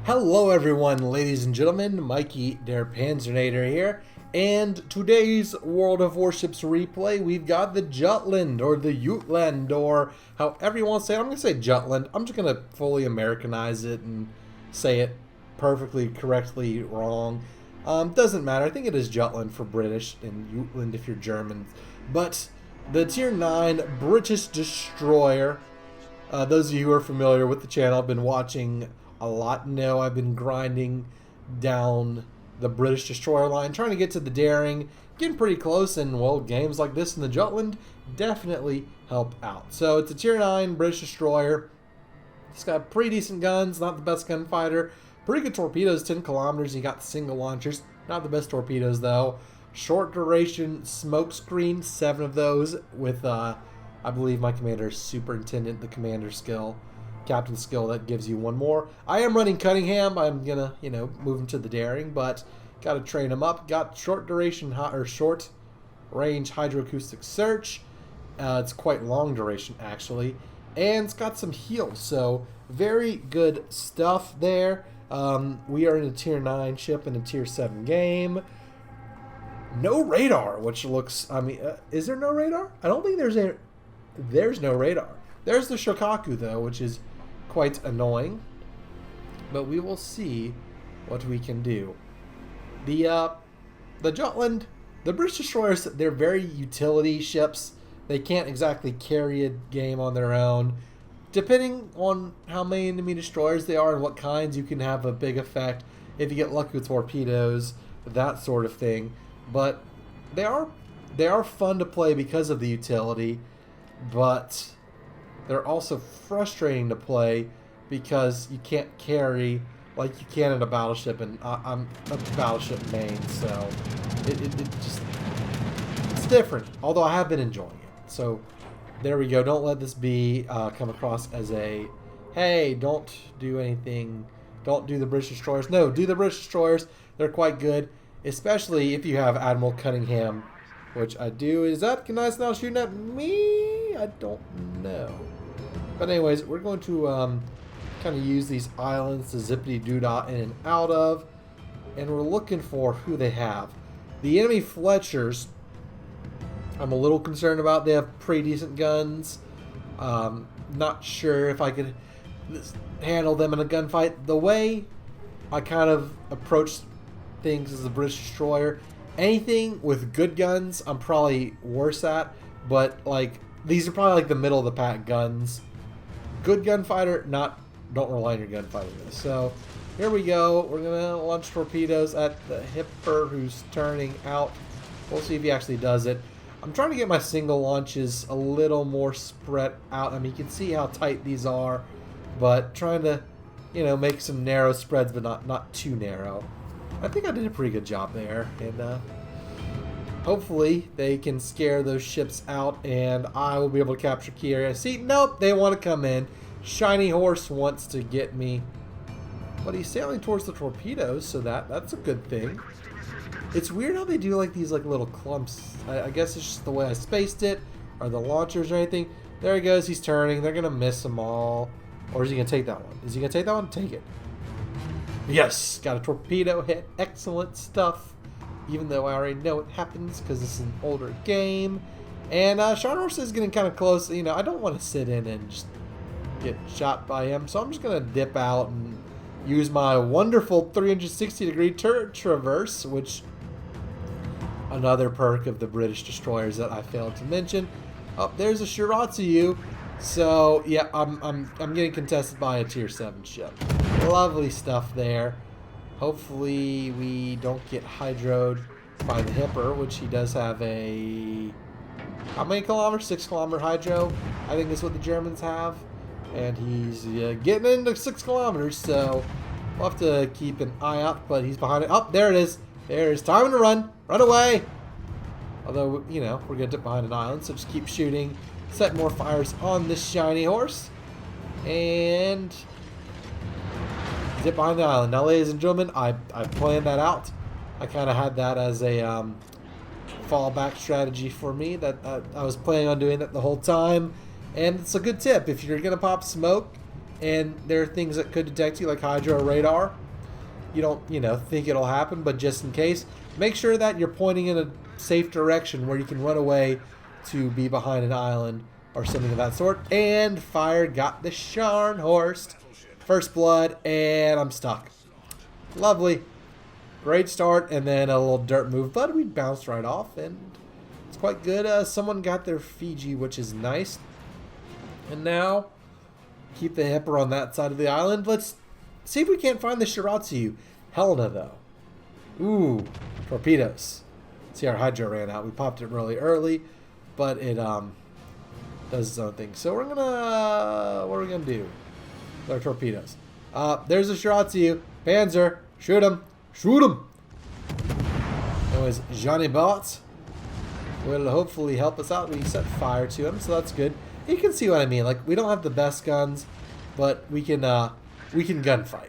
Hello everyone, ladies and gentlemen, Mikey der Panzernator here, and today's World of Warships replay, we've got the Jutland, or the Jutland, or however you want to say it. I'm going to say Jutland. I'm just going to fully Americanize it and say it perfectly, correctly wrong. Doesn't matter. I think it is Jutland for British, and Jutland if you're German. But the Tier 9 British destroyer, those of you who are familiar with the channel have been watching a lot know I've been grinding down the British destroyer line, trying to get to the daring, getting pretty close, and well, games like this in the Jutland definitely help out. So it's a tier 9 British destroyer. It's got pretty decent guns, not the best gunfighter. Pretty good torpedoes, 10 kilometers. You got single launchers, not the best torpedoes though. Short duration smoke screen, 7 of those with I believe my commander is superintendent, the commander skill. Captain skill that gives you one more. I am running Cunningham. I'm gonna, move him to the daring, but got to train him up. Got short duration or short range hydroacoustic search. It's quite long duration actually, and it's got some heals. So very good stuff there. We are in a tier 9 ship in a tier 7 game. No radar, which looks. Is there no radar? I don't think there's no radar. There's the Shokaku though, which is quite annoying, but we will see what we can do. The Jutland, the British destroyers, they're very utility ships. They can't exactly carry a game on their own. Depending on how many enemy destroyers they are and what kinds, you can have a big effect if you get lucky with torpedoes, that sort of thing. But they are fun to play because of the utility, but they're also frustrating to play because you can't carry like you can in a battleship, and I'm a battleship main, so it's different. Although I have been enjoying it. So there we go. Don't let this be come across as a, hey, don't do anything. Don't do the British destroyers. No, do the British destroyers. They're quite good, especially if you have Admiral Cunningham, which I do. Is that nice now shooting at me? I don't know. But anyways, we're going to kind of use these islands to zippity-doo-dah in and out of. And we're looking for who they have. The enemy Fletchers, I'm a little concerned about. They have pretty decent guns. Not sure if I could handle them in a gunfight. The way I kind of approach things as a British destroyer, anything with good guns, I'm probably worse at. But, like, these are probably like the middle of the pack guns. Good gunfighter, don't rely on your gunfighter. So here we go. We're gonna launch torpedoes at the Hipper who's turning out. We'll see if he actually does it. I'm trying to get my single launches a little more spread out. I mean, you can see how tight these are, but trying to, make some narrow spreads, but not too narrow. I think I did a pretty good job there, and hopefully they can scare those ships out and I will be able to capture key area. See, nope, they want to come in. Shiny Horse wants to get me, but he's sailing towards the torpedoes, so that's a good thing. It's weird how they do like these little clumps. I guess it's just the way I spaced it, or the launchers or anything. There he goes, he's turning. They're gonna miss them all. Or is he gonna take that one? Is he gonna take that one? Take it. Yes, got a torpedo hit. Excellent stuff. Even though I already know it happens because this is an older game. And Shiny Horse is getting kind of close. I don't want to sit in and just get shot by him. So I'm just going to dip out and use my wonderful 360-degree turret traverse, which another perk of the British destroyers that I failed to mention. Oh, there's a Shiratsu. So yeah, I'm getting contested by a tier 7 ship. Lovely stuff there. Hopefully we don't get hydroed by the Hipper, which he does have a, how many kilometers? 6 kilometer hydro. I think that's what the Germans have. And he's getting into 6 kilometers, so we'll have to keep an eye out, but he's behind it. Oh, there it is. There's time to run. Run away. Although, we're going to dip behind an island, so just keep shooting. Set more fires on this Shiny Horse. And dip behind the island. Now, ladies and gentlemen, I planned that out. I kind of had that as a fallback strategy for me. That I was planning on doing that the whole time. And it's a good tip. If you're going to pop smoke, and there are things that could detect you, like hydro radar. You don't, think it'll happen, but just in case, make sure that you're pointing in a safe direction where you can run away to be behind an island or something of that sort. And fire got the Scharnhorst. First blood, and I'm stuck. Lovely. Great start, and then a little dirt move, but we bounced right off, and it's quite good. Someone got their Fiji, which is nice. And now, keep the Hipper on that side of the island. Let's see if we can't find the Shiratsu. Helena, though. Ooh, torpedoes. See, our hydro ran out. We popped it really early, but it does its own thing. So we're gonna, what are we gonna do with our torpedoes? There's a Shiratsu. Panzer, shoot him. Shoot him! Anyways, Johnny Bots will hopefully help us out. We set fire to him, so that's good. You can see what I mean. Like, we don't have the best guns, but we can gunfight.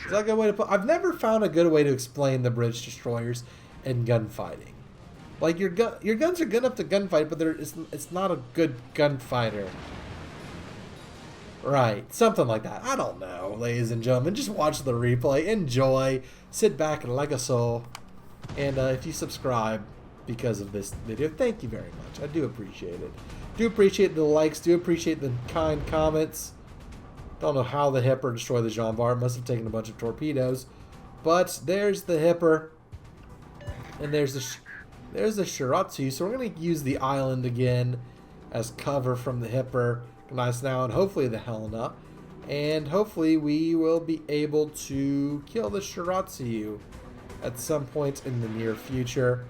Is that a good way to put? I've never found a good way to explain the British destroyers and gunfighting. Like, your guns are good enough to gunfight, but it's not a good gunfighter. Right, something like that. I don't know, ladies and gentlemen. Just watch the replay, enjoy, sit back and like a soul. And if you subscribe because of this video, thank you very much. I do appreciate it. Do appreciate the likes, do appreciate the kind comments. Don't know how the Hipper destroyed the Jean Bart. Must have taken a bunch of torpedoes. But there's the Hipper. And there's the Shiratsu. So we're going to use the island again as cover from the Hipper. Nice now, and hopefully the Helena, and hopefully we will be able to kill the Shiratsu at some point in the near future.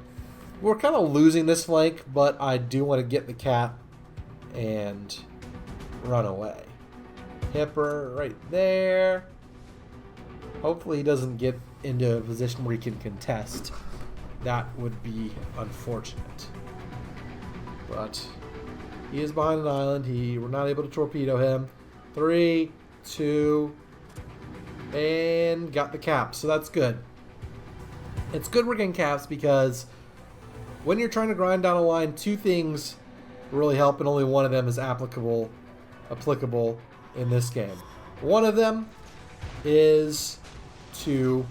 We're kind of losing this flank, but I do want to get the cat and run away. Hipper right there. Hopefully he doesn't get into a position where he can contest. That would be unfortunate. But he is behind an island. We're not able to torpedo him. 3, 2, and got the cap. So that's good. It's good we're getting caps because when you're trying to grind down a line, two things really help, and only one of them is applicable in this game. One of them is to...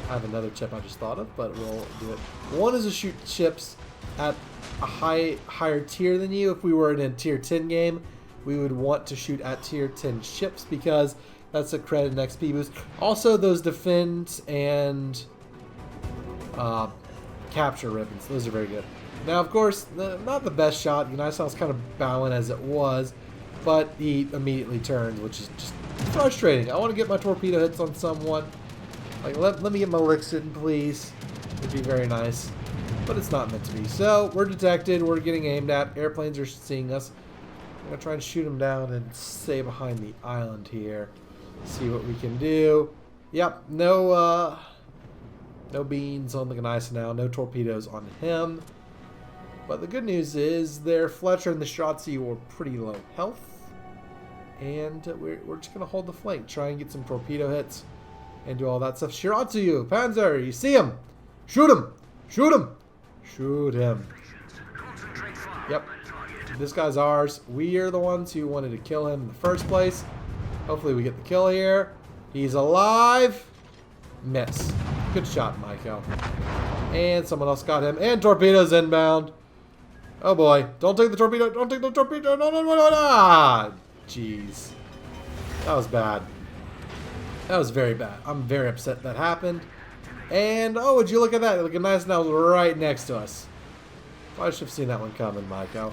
I have another tip I just thought of, but we'll do it. One is to shoot ships at a higher tier than you. If we were in a tier 10 game, we would want to shoot at tier 10 ships because that's a credit and XP boost. Also, those defense and capture ribbons, those are very good. Now, of course, not the best shot. United Style's kind of bowing as it was, but he immediately turns, which is just frustrating. I want to get my torpedo hits on someone. Like, let me get my licks in, please. It'd be very nice. But it's not meant to be. So, we're detected. We're getting aimed at. Airplanes are seeing us. I'm going to try and shoot them down and stay behind the island here. See what we can do. Yep, no beans on the Gneiss now. No torpedoes on him. But the good news is their Fletcher and the Shiratsu were pretty low health. And we're just going to hold the flank. Try and get some torpedo hits. And do all that stuff. Shiratsu, Panzer, you see him. Shoot him. Shoot him. Shoot him. Yep. This guy's ours. We are the ones who wanted to kill him in the first place. Hopefully we get the kill here. He's alive. Miss. Good shot, Maiko. And someone else got him. And torpedoes inbound. Oh boy. Don't take the torpedo. Don't take the torpedo. No, no, no, no, no. Ah, jeez. That was bad. That was very bad. I'm very upset that happened. And, oh, would you look at that? Look at Nice now right next to us. I should have seen that one coming, Maiko.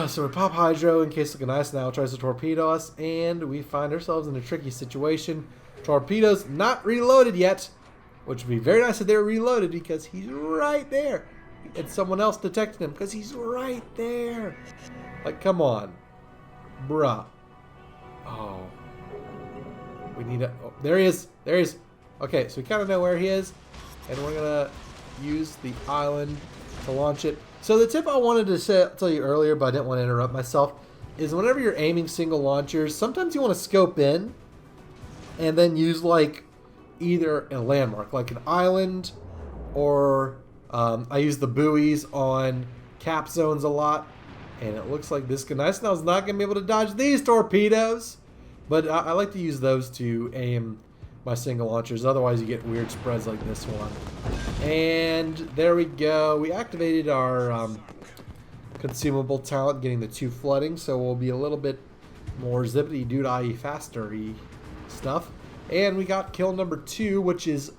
So we pop Hydro in case Looking Nice now tries to torpedo us, and we find ourselves in a tricky situation. Torpedoes not reloaded yet, which would be very nice if they were reloaded because he's right there. And someone else detected him because he's right there. Like, come on. Bruh. Oh. We need a... Oh, there he is. There he is. Okay, so we kind of know where he is. And we're going to use the island to launch it. So the tip I wanted to tell you earlier, but I didn't want to interrupt myself, is whenever you're aiming single launchers, sometimes you want to scope in and then use like either a landmark, like an island, or I use the buoys on cap zones a lot. And it looks like this Gneisenau is not going to be able to dodge these torpedoes. But I like to use those to aim my single launchers. Otherwise, you get weird spreads like this one. And there we go. We activated our consumable talent, getting the 2 flooding. So we'll be a little bit more zippity-doo-dah-y, faster-y stuff. And we got kill number 2, which is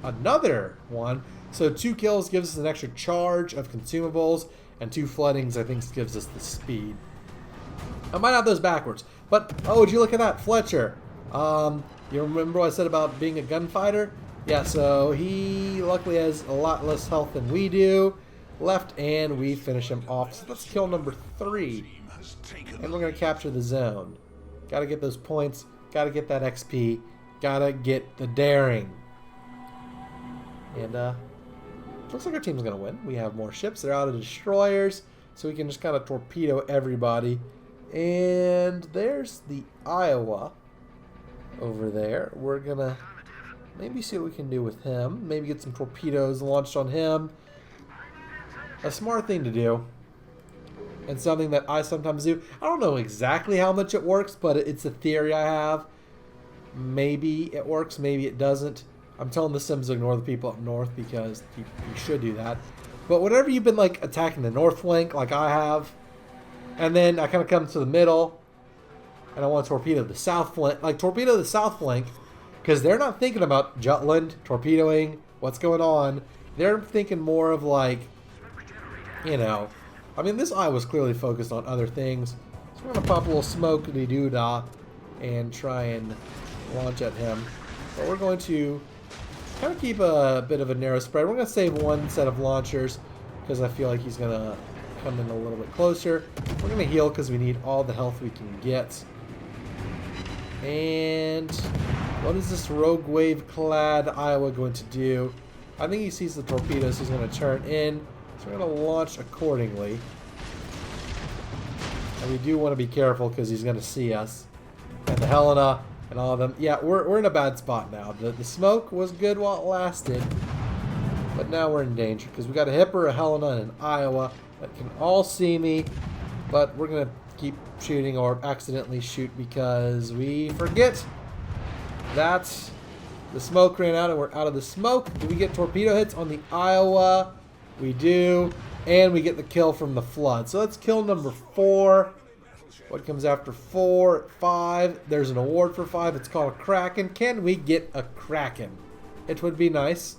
another one. So 2 kills gives us an extra charge of consumables. And 2 floodings, I think, gives us the speed. I might have those backwards. But, oh, would you look at that? Fletcher. You remember what I said about being a gunfighter? Yeah, so he luckily has a lot less health than we do. Left, and we finish him off. So let's kill number 3. And we're going to capture the zone. Got to get those points. Got to get that XP. Got to get the daring. And, looks like our team's going to win. We have more ships. They're out of destroyers. So we can just kind of torpedo everybody. And there's the Iowa over there. We're going to maybe see what we can do with him. Maybe get some torpedoes launched on him. A smart thing to do. And something that I sometimes do. I don't know exactly how much it works, but it's a theory I have. Maybe it works, maybe it doesn't. I'm telling the Sims to ignore the people up north because you should do that. But whenever you've been like attacking the north flank like I have, and then I kind of come to the middle, and I want to torpedo the south flank, like torpedo the south flank, because they're not thinking about Jutland, torpedoing, what's going on. They're thinking more of like, you know, I mean, this eye was clearly focused on other things. So we're going to pop a little smoke-a-doo-dah and try and launch at him. But we're going to kind of keep a bit of a narrow spread. We're going to save 1 set of launchers because I feel like he's going to come in a little bit closer. We're going to heal because we need all the health we can get. And what is this rogue wave clad Iowa going to do? I think he sees the torpedoes. He's going to turn in. So we're going to launch accordingly. And we do want to be careful because he's going to see us. And the Helena and all of them. Yeah, we're in a bad spot now. The smoke was good while it lasted. But now we're in danger because we got a Hipper, a Helena, and an Iowa that can all see me. But we're going to keep shooting or accidentally shoot because we forget that the smoke ran out and we're out of the smoke. Do we get torpedo hits on the Iowa? We do. And we get the kill from the flood. So let's kill number 4. What comes after 4? 5. There's an award for 5. It's called a Kraken. Can we get a Kraken? It would be nice.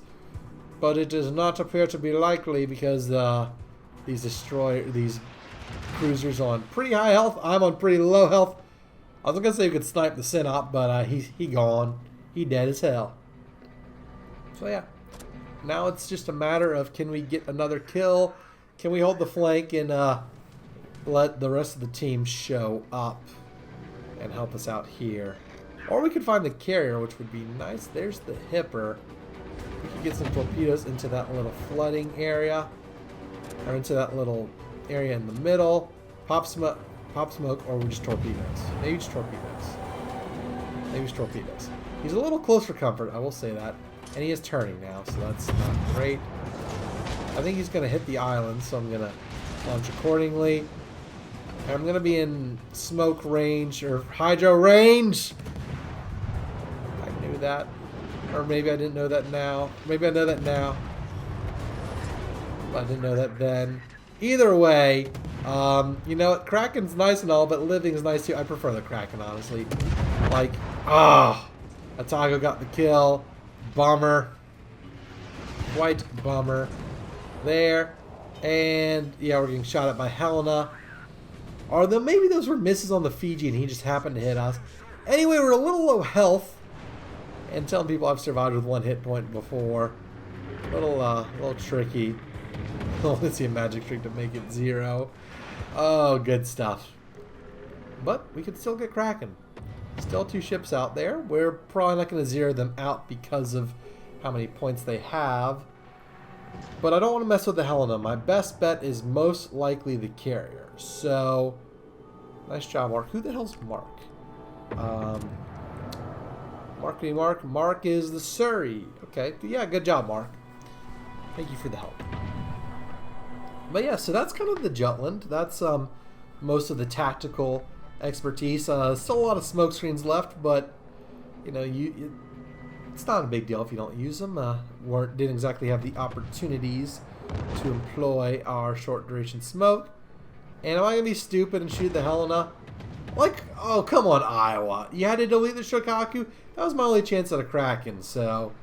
But it does not appear to be likely because these cruisers on pretty high health. I'm on pretty low health. I was going to say we could snipe the Synop, but he gone. He dead as hell. So yeah. Now it's just a matter of can we get another kill? Can we hold the flank and let the rest of the team show up and help us out here? Or we could find the carrier, which would be nice. There's the Hipper. We could get some torpedoes into that little flooding area. Or into that little area in the middle. Pop smoke, or just torpedoes. Maybe just torpedoes. Maybe just torpedoes. He's a little close for comfort, I will say that. And he is turning now, so that's not great. I think he's going to hit the island, so I'm going to launch accordingly. And I'm going to be in smoke range, or hydro range! I knew that. Or maybe I didn't know that now. Maybe I know that now. But I didn't know that then. Either way, you know what? Kraken's nice and all, but living's nice too. I prefer the Kraken, honestly. Like, Atago got the kill. Bummer. Quite bummer. There. And, yeah, we're getting shot at by Helena. Or maybe those were misses on the Fiji and he just happened to hit us. Anyway, we're a little low health. And telling people I've survived with 1 hit point before. A little tricky. Let's see a magic trick to make it 0. Oh, good stuff. But we could still get Kraken. Still 2 ships out there. We're probably not going to zero them out because of how many points they have. But I don't want to mess with the Helena. My best bet is most likely the carrier. So, nice job, Mark. Who the hell's Mark? Mark. Mark is the Surrey. Okay. Yeah, good job, Mark. Thank you for the help. But yeah, so that's kind of the Jutland. That's most of the tactical expertise. Still a lot of smoke screens left, but you know, it's not a big deal if you don't use them. Didn't exactly have the opportunities to employ our short duration smoke. And am I gonna be stupid and shoot the Helena? Like, oh come on, Iowa! You had to delete the Shokaku. That was my only chance at a Kraken. So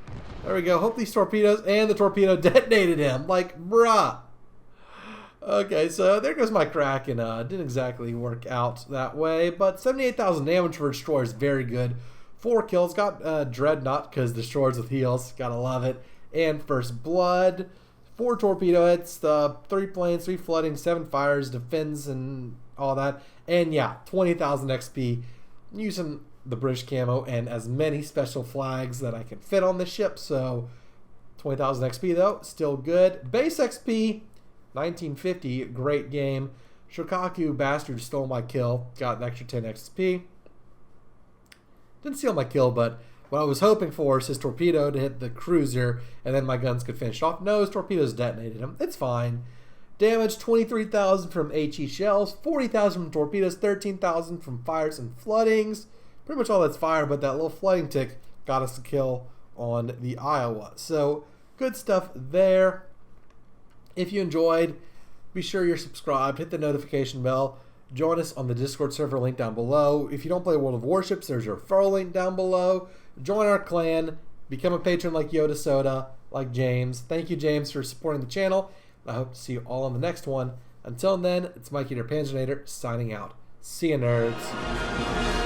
there we go. Hope these torpedoes, and the torpedo detonated him. Like, bruh. Okay, so there goes my Kraken. Didn't exactly work out that way, but 78,000 damage for a destroyer is very good. 4 kills. Got Dreadnought because destroyers with heals. Gotta love it. And First Blood. 4 torpedo hits. 3 planes, 3 flooding, 7 fires, defends, and all that. And yeah, 20,000 XP. Using the British camo and as many special flags that I can fit on the ship. So 20,000 XP though, still good. Base XP. 1950, great game. Shokaku bastard stole my kill. Got an extra 10 XP. Didn't steal my kill, but what I was hoping for is his torpedo to hit the cruiser, and then my guns could finish off. No, his torpedoes detonated him. It's fine. Damage, 23,000 from HE shells, 40,000 from torpedoes, 13,000 from fires and floodings. Pretty much all that's fire, but that little flooding tick got us a kill on the Iowa. So, good stuff there. If you enjoyed, be sure you're subscribed, hit the notification bell, join us on the Discord server link down below. If you don't play World of Warships, there's your referral link down below. Join our clan, become a patron like Yoda Soda, like James. Thank you, James, for supporting the channel. I hope to see you all on the next one. Until then, it's Mikey, your Panzernator, signing out. See you, nerds.